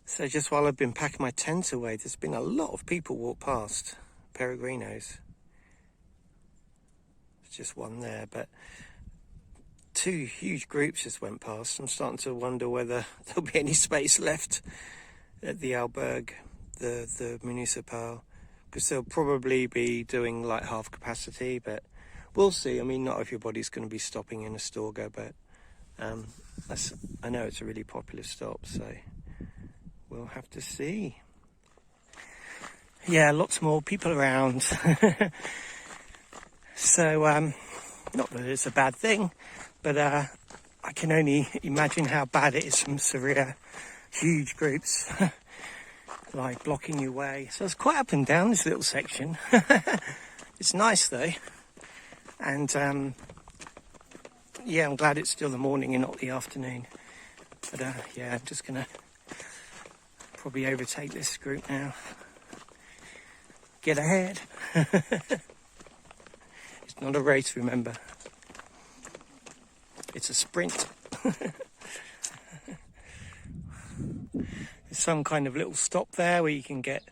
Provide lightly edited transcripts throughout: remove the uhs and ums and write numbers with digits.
So just while I've been packing my tent away, there's been a lot of people walk past peregrinos. There's just one there, but two huge groups just went past. I'm starting to wonder whether there'll be any space left at the albergue, the municipal, because they'll probably be doing like half capacity, but we'll see. I mean, not everybody's going to be stopping in Astorga, but I know it's a really popular stop, so we'll have to see. Yeah, lots more people around. So, not that it's a bad thing, but I can only imagine how bad it is from Sevilla. Huge groups, like blocking your way. So it's quite up and down, this little section. It's nice though. And yeah, I'm glad it's still the morning and not the afternoon. But yeah, I'm just going to probably overtake this group now. Get ahead. It's not a race, remember. It's a sprint. There's some kind of little stop there where you can get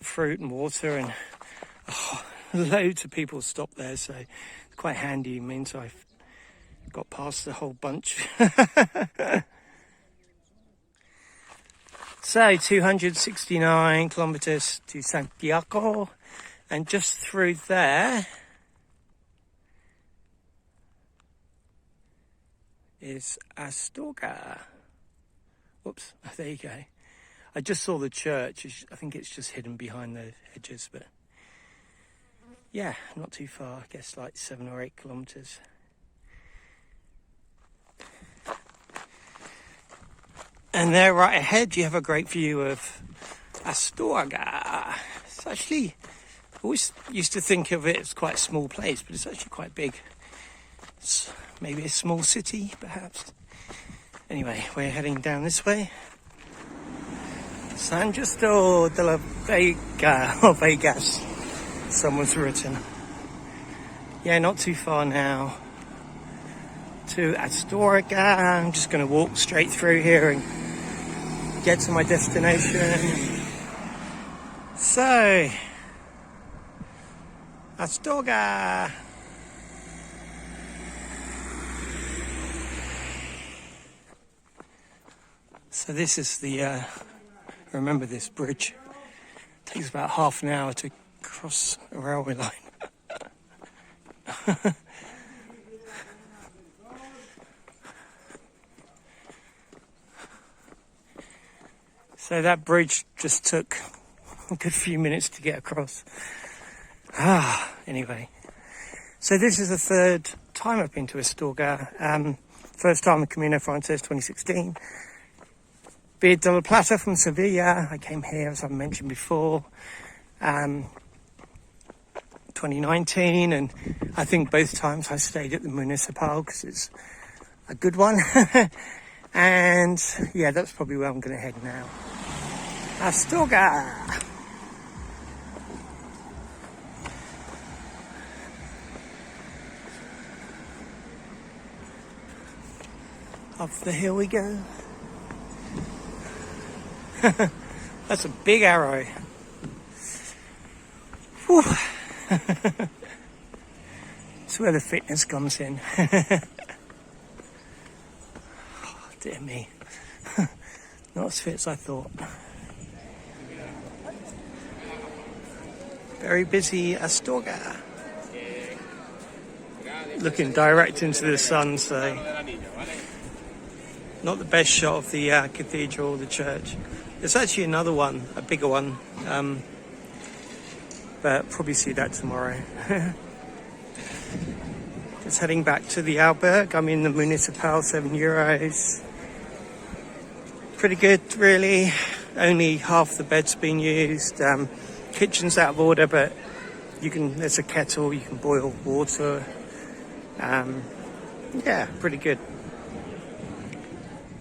fruit and water, and loads of people stop there, so it's quite handy. It means I've got past the whole bunch. So 269 kilometers to Santiago, and just through there is Astorga. Whoops, there you go. I just saw the church. I think it's just hidden behind the hedges, but yeah, not too far. I guess like 7 or 8 kilometers. And there right ahead you have a great view of Astorga. It's actually, I always used to think of it as quite a small place, but it's actually quite big. It's maybe a small city, perhaps. Anyway, we're heading down this way. San Justo de la Vega, or Vegas, someone's written. Yeah, not too far now to Astorga. I'm just going to walk straight through here and get to my destination. So, Astorga. So this is the, remember this bridge. It takes about half an hour to cross a railway line. So that bridge just took a good few minutes to get across. Anyway. So this is the third time I've been to Astorga. First time in Camino Frances 2016. Via de la Plata from Sevilla. I came here, as I mentioned before, 2019, and I think both times I stayed at the Municipal because it's a good one. And yeah, that's probably where I'm going to head now. Astorga. Up the hill we go. That's a big arrow. Whew. It's where the fitness comes in. Oh, dear me. Not as fit as I thought. Very busy Astorga. Looking direct into the sun, so not the best shot of the cathedral, the church. There's actually another one, a bigger one, but probably see that tomorrow. Just heading back to the albergue. I'm in the Municipal, €7. Pretty good, really. Only half the bed's been used. Kitchen's out of order, but there's a kettle, you can boil water. Yeah, pretty good.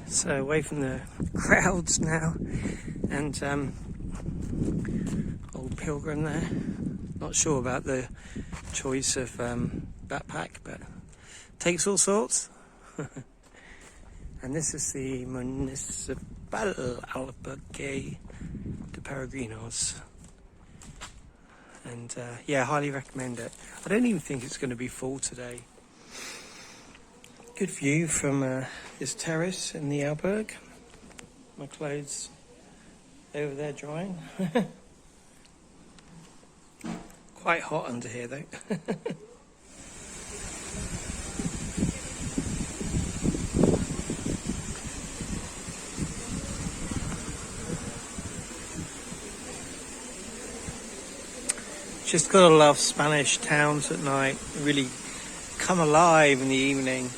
So away from the crowds now, and old pilgrim there. Not sure about the choice of backpack, but takes all sorts. And this is the municipal. albergue de peregrinos. And yeah, highly recommend it. I don't even think it's going to be full today. Good view from this terrace in the albergue. My clothes over there drying. Quite hot under here though. Just gotta love Spanish towns at night. They really come alive in the evening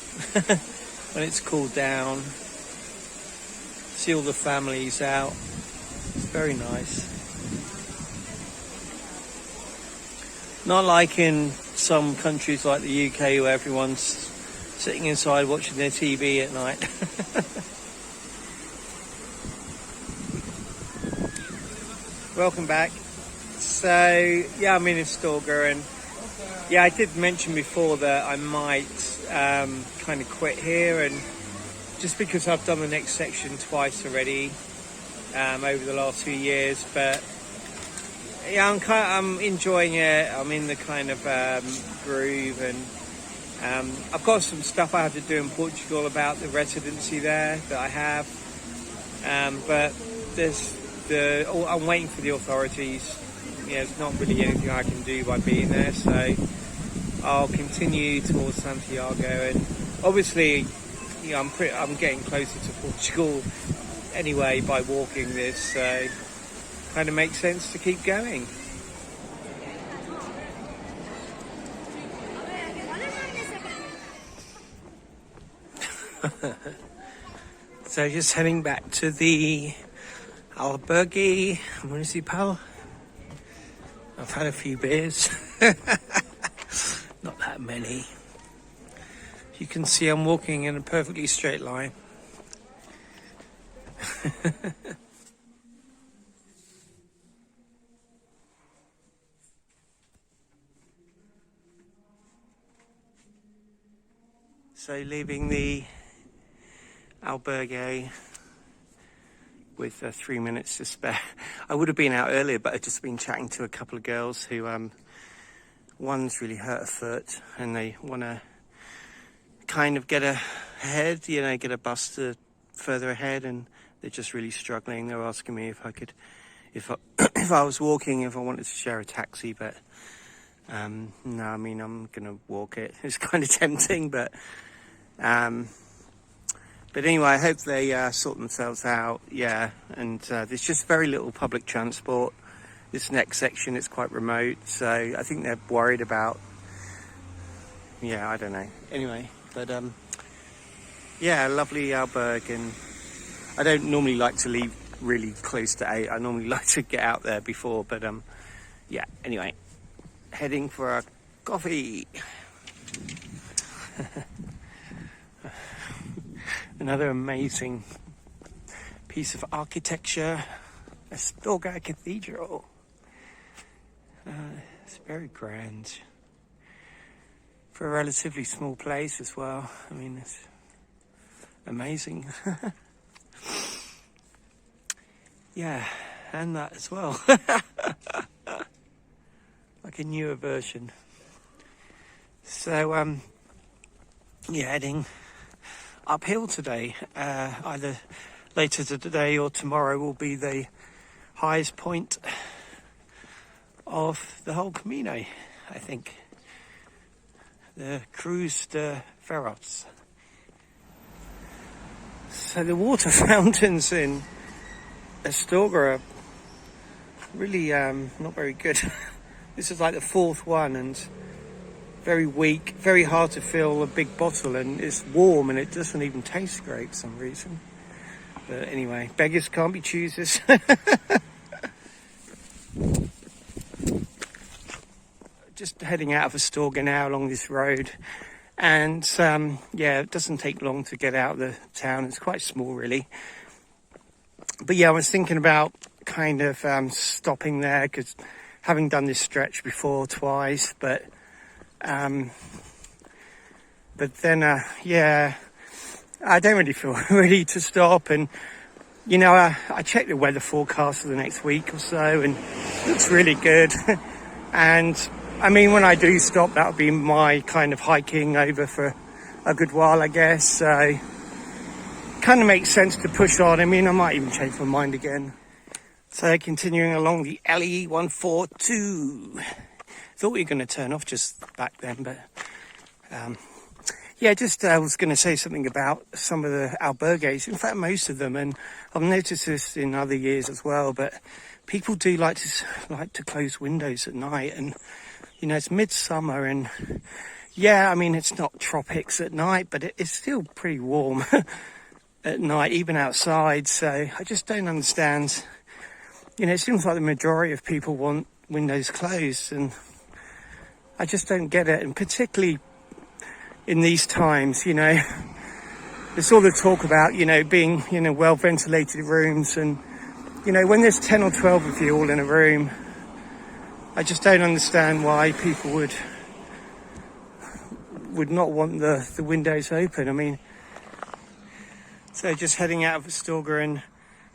when it's cooled down. See all the families out. It's very nice. Not like in some countries like the UK where everyone's sitting inside watching their TV at night. Welcome back. So, yeah, I'm in Astorga, and yeah, I did mention before that I might kind of quit here, and just because I've done the next section twice already over the last few years, but yeah, I'm enjoying it. I'm in the kind of groove, and I've got some stuff I have to do in Portugal about the residency there that I have, but I'm waiting for the authorities. Yeah, there's not really anything I can do by being there, so I'll continue towards Santiago, and obviously, you know, I'm getting closer to Portugal anyway by walking this, so kind of makes sense to keep going. So just heading back to the albergue municipal. I've had a few beers. Not that many. You can see I'm walking in a perfectly straight line. So leaving the albergue with 3 minutes to spare. I would have been out earlier, but I've just been chatting to a couple of girls who, one's really hurt her foot, and they want to kind of get ahead, you know, get a bus to further ahead, and they're just really struggling. They're asking me if I could, if I was walking, if I wanted to share a taxi, but no, I mean, I'm gonna walk it. It's kind of tempting, but anyway, I hope they sort themselves out. Yeah, and there's just very little public transport. This next section is quite remote, so I think they're worried about, yeah, I don't know. Anyway, but yeah, lovely albergue, and I don't normally like to leave really close to 8. I normally like to get out there before, but yeah, anyway, heading for a coffee. Another amazing piece of architecture, Astorga Cathedral. It's very grand for a relatively small place as well. I mean, it's amazing. Yeah, and that as well. Like a newer version. So, yeah, heading uphill today. Either later today or tomorrow will be the highest point of the whole Camino, I think. The Cruz de Ferros. So the water fountains in Astorga are really not very good. This is like the 4th one, and very weak, very hard to fill a big bottle, and it's warm and it doesn't even taste great for some reason. But anyway, beggars can't be choosers. Just heading out of Astorga now along this road, and yeah, it doesn't take long to get out of the town. It's quite small really, but yeah, I was thinking about kind of stopping there, because having done this stretch before twice, but then yeah, I don't really feel ready to stop, and You know, I checked the weather forecast for the next week or so, and it looks really good. And I mean, when I do stop, that'll be my kind of hiking over for a good while, I guess. So kind of makes sense to push on. I mean, I might even change my mind again. So continuing along the LE142. Thought we were going to turn off just back then, but yeah, just I was going to say something about some of the albergues. In fact, most of them, and I've noticed this in other years as well. But people do like to close windows at night, and you know, it's midsummer, and yeah, I mean, it's not tropics at night, but it's still pretty warm at night, even outside. So I just don't understand. You know, it seems like the majority of people want windows closed, and I just don't get it. And particularly in these times, you know, there's all the talk about, you know, being, you know, well ventilated rooms, and you know, when there's 10 or 12 of you all in a room, I just don't understand why people would not want the windows open. I mean, so just heading out of Astorga, and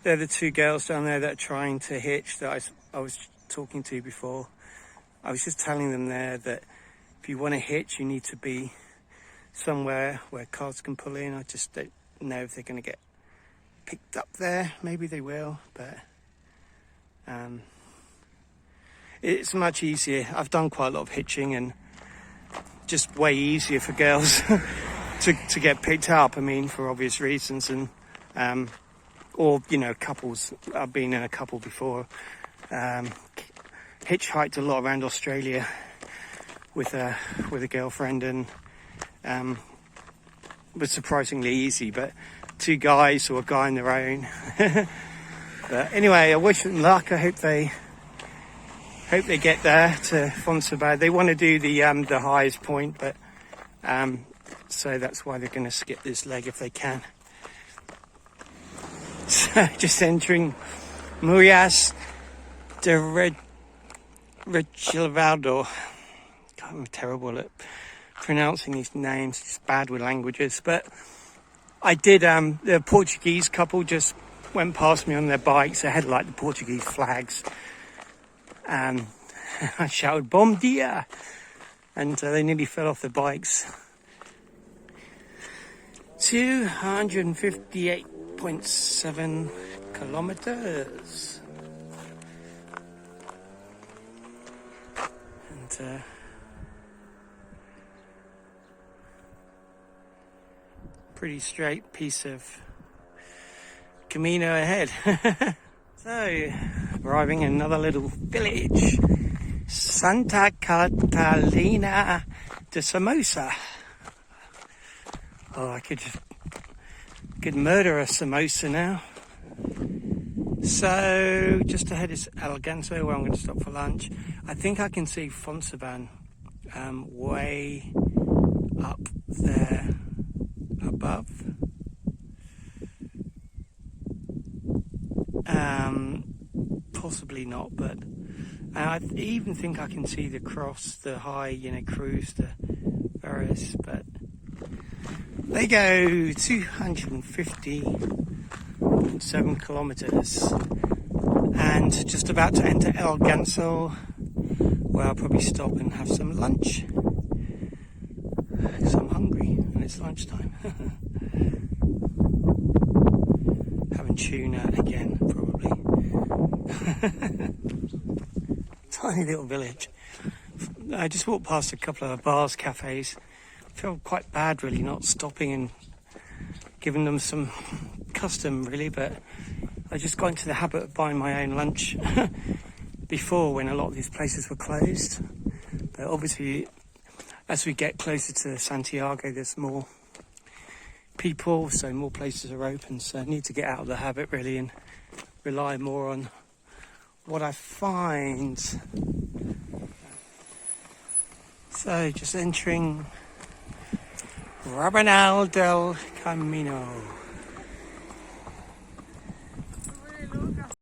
they're the two girls down there that are trying to hitch that I was talking to before. I was just telling them there that if you want to hitch, you need to be somewhere where cars can pull in. I just don't know if they're going to get picked up there. Maybe they will, but it's much easier. I've done quite a lot of hitching, and just way easier for girls to get picked up. I mean, for obvious reasons, and or you know, couples. I've been in a couple before. Hitchhiked a lot around Australia with a girlfriend, and was surprisingly easy. But two guys or a guy on their own. But anyway, I wish them luck. I hope they get there to Fonsagrada. They want to do the highest point, but so that's why they're going to skip this leg if they can. So just entering Murias de Rechivaldo. I'm terrible at pronouncing these names. It's bad with languages, but I did. The Portuguese couple just went past me on their bikes. They had like the Portuguese flags. I shouted "Bom dia," and they nearly fell off their bikes. 258.7 kilometers. And pretty straight piece of Camino ahead. So, arriving in another little village, Santa Catalina de Somoza. Oh, I could murder a samosa now. So, just ahead is Alganso, where I'm going to stop for lunch. I think I can see Fonsagrada way up there above. Possibly not, but I even think I can see the cross, the high, you know, cruise to Paris, but they go 250.7 kilometers, and just about to enter El Ganso, where I'll probably stop and have some lunch, because I'm hungry and it's lunchtime. Having tuna again, probably. Tiny little village. I just walked past a couple of bars, cafes. I felt quite bad really not stopping and giving them some custom really, but I just got into the habit of buying my own lunch before, when a lot of these places were closed. But obviously as we get closer to Santiago, there's more people, so more places are open, so I need to get out of the habit really and rely more on what I find. So just entering Rabanal del Camino.